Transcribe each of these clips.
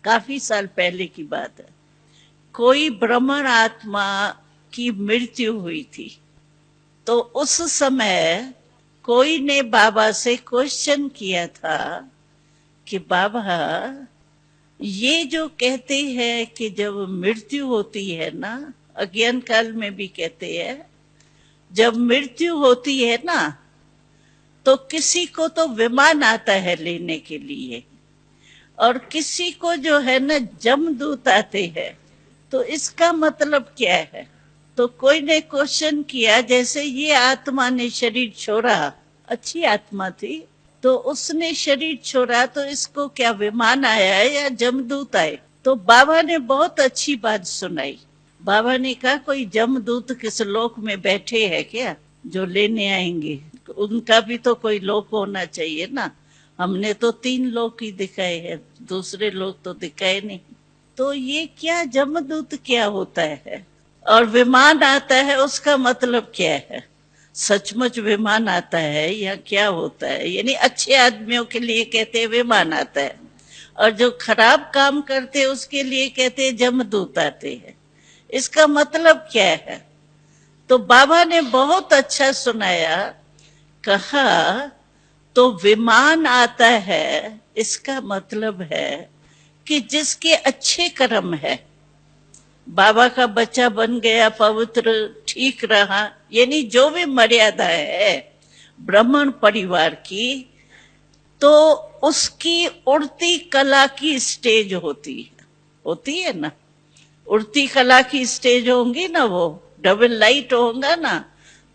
काफी साल पहले की बात है। कोई ब्राह्मण आत्मा की मृत्यु हुई थी, तो उस समय कोई ने बाबा से क्वेश्चन किया था कि बाबा, ये जो कहते हैं कि जब मृत्यु होती है ना, अज्ञान काल में भी कहते हैं, जब मृत्यु होती है ना तो किसी को तो विमान आता है लेने के लिए, और किसी को जो है ना जमदूत आते हैं। तो इसका मतलब क्या है? तो कोई ने क्वेश्चन किया, जैसे ये आत्मा ने शरीर छोड़ा, अच्छी आत्मा थी, तो उसने शरीर छोड़ा, तो इसको क्या विमान आया है या जमदूत आए? तो बाबा ने बहुत अच्छी बात सुनाई। बाबा ने कहा, कोई जमदूत किस लोक में बैठे हैं क्या जो लेने आएंगे? उनका भी तो कोई लोक होना चाहिए ना। हमने तो 3 लोक ही दिखाए हैं, दूसरे लोग तो दिखाए नहीं। तो ये क्या जमदूत क्या होता है और विमान आता है, उसका मतलब क्या है? सचमुच विमान आता है या क्या होता है? यानी अच्छे आदमियों के लिए कहते हैं विमान आता है, और जो खराब काम करते हैं उसके लिए कहते हैं जमदूत आते हैं। इसका मतलब क्या है? तो बाबा ने बहुत अच्छा सुनाया। कहा, तो विमान आता है, इसका मतलब है कि जिसके अच्छे कर्म है, बाबा का बच्चा बन गया, पवित्र ठीक रहा, यानी जो भी मर्यादा है ब्राह्मण परिवार की, तो उसकी उड़ती कला की स्टेज होती है ना। उड़ती कला की स्टेज होंगी ना, वो डबल लाइट होगा ना।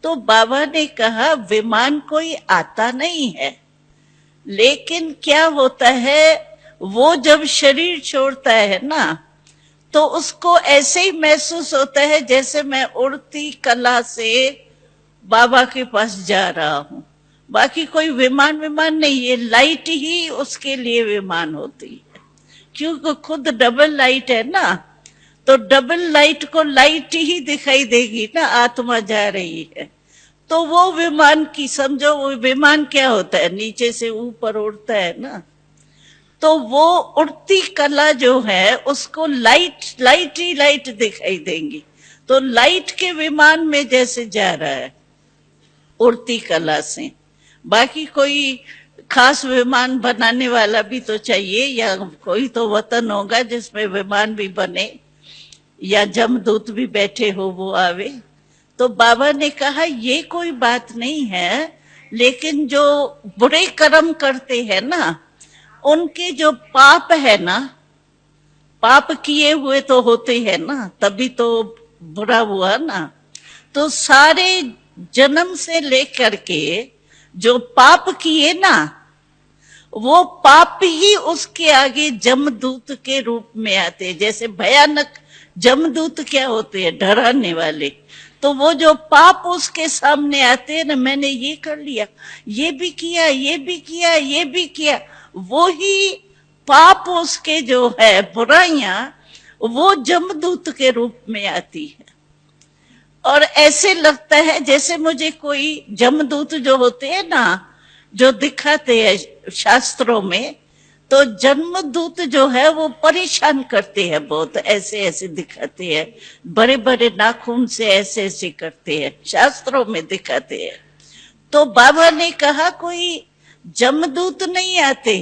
तो बाबा ने कहा, विमान कोई आता नहीं है, लेकिन क्या होता है, वो जब शरीर छोड़ता है ना, तो उसको ऐसे ही महसूस होता है जैसे मैं उड़ती कला से बाबा के पास जा रहा हूं। बाकी कोई विमान नहीं, ये लाइट ही उसके लिए विमान होती है, क्योंकि खुद डबल लाइट है ना। तो डबल लाइट को लाइट ही दिखाई देगी ना, आत्मा जा रही है। तो वो विमान की समझो, वो विमान क्या होता है, नीचे से ऊपर उड़ता है ना। तो वो उड़ती कला जो है उसको लाइट ही लाइट दिखाई देंगी। तो लाइट के विमान में जैसे जा रहा है उड़ती कला से। बाकी कोई खास विमान बनाने वाला भी तो चाहिए, या कोई तो वतन होगा जिसमें विमान भी बने, या जमदूत भी बैठे हो वो आवे। तो बाबा ने कहा, ये कोई बात नहीं है, लेकिन जो बुरे कर्म करते हैं ना, उनके जो पाप है ना, पाप किए हुए तो होते हैं ना, तभी तो बुरा हुआ ना। तो सारे जन्म से लेकर के जो पाप किए ना, वो पाप ही उसके आगे जमदूत के रूप में आते। जैसे भयानक जमदूत क्या होते हैं, डराने वाले। तो वो जो पाप उसके सामने आते हैं ना, मैंने ये कर लिया, ये भी किया, ये भी किया, ये भी किया, वो ही पाप उसके जो है बुराइयां, वो जमदूत के रूप में आती है। और ऐसे लगता है जैसे मुझे कोई जमदूत जो होते हैं ना, जो दिखाते हैं शास्त्रों में, तो जन्मदूत जो है वो परेशान करते हैं बहुत, ऐसे ऐसे दिखाते हैं, बड़े बड़े नाखून से ऐसे ऐसे करते हैं, शास्त्रों में दिखाते हैं। तो बाबा ने कहा, कोई जमदूत नहीं आते,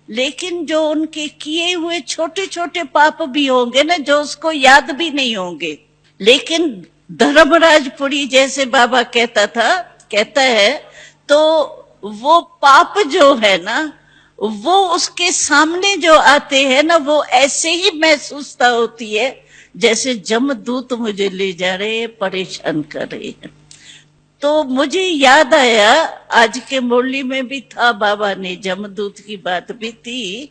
लेकिन जो उनके किए हुए छोटे छोटे पाप भी होंगे ना, जो उसको याद भी नहीं होंगे। लेकिन धर्मराजपुरी जैसे बाबा कहता है, तो वो पाप जो है ना, वो उसके सामने जो आते हैं ना, वो ऐसे ही महसूसता होती है जैसे जमदूत मुझे ले जा रहे हैं, परेशान कर रहे हैं। तो मुझे याद आया, आज के मुरली में भी था, बाबा ने जमदूत की बात भी थी,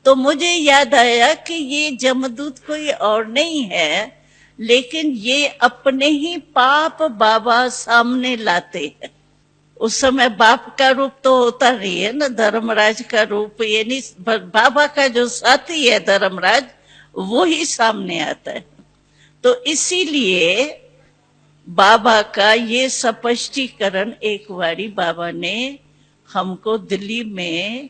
तो मुझे याद आया कि ये जमदूत कोई और नहीं है, लेकिन ये अपने ही पाप बाबा सामने लाते हैं। उस समय बाप का रूप तो होता नहीं है ना, धर्मराज का रूप, यानी बाबा का जो साथी है धर्मराज, वो ही सामने आता है। तो इसीलिए बाबा का ये स्पष्टीकरण एक बारी बाबा ने हमको दिल्ली में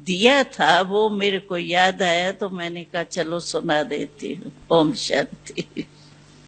दिया था वो मेरे को याद आया, तो मैंने कहा चलो सुना देती हूँ। ओम शांति।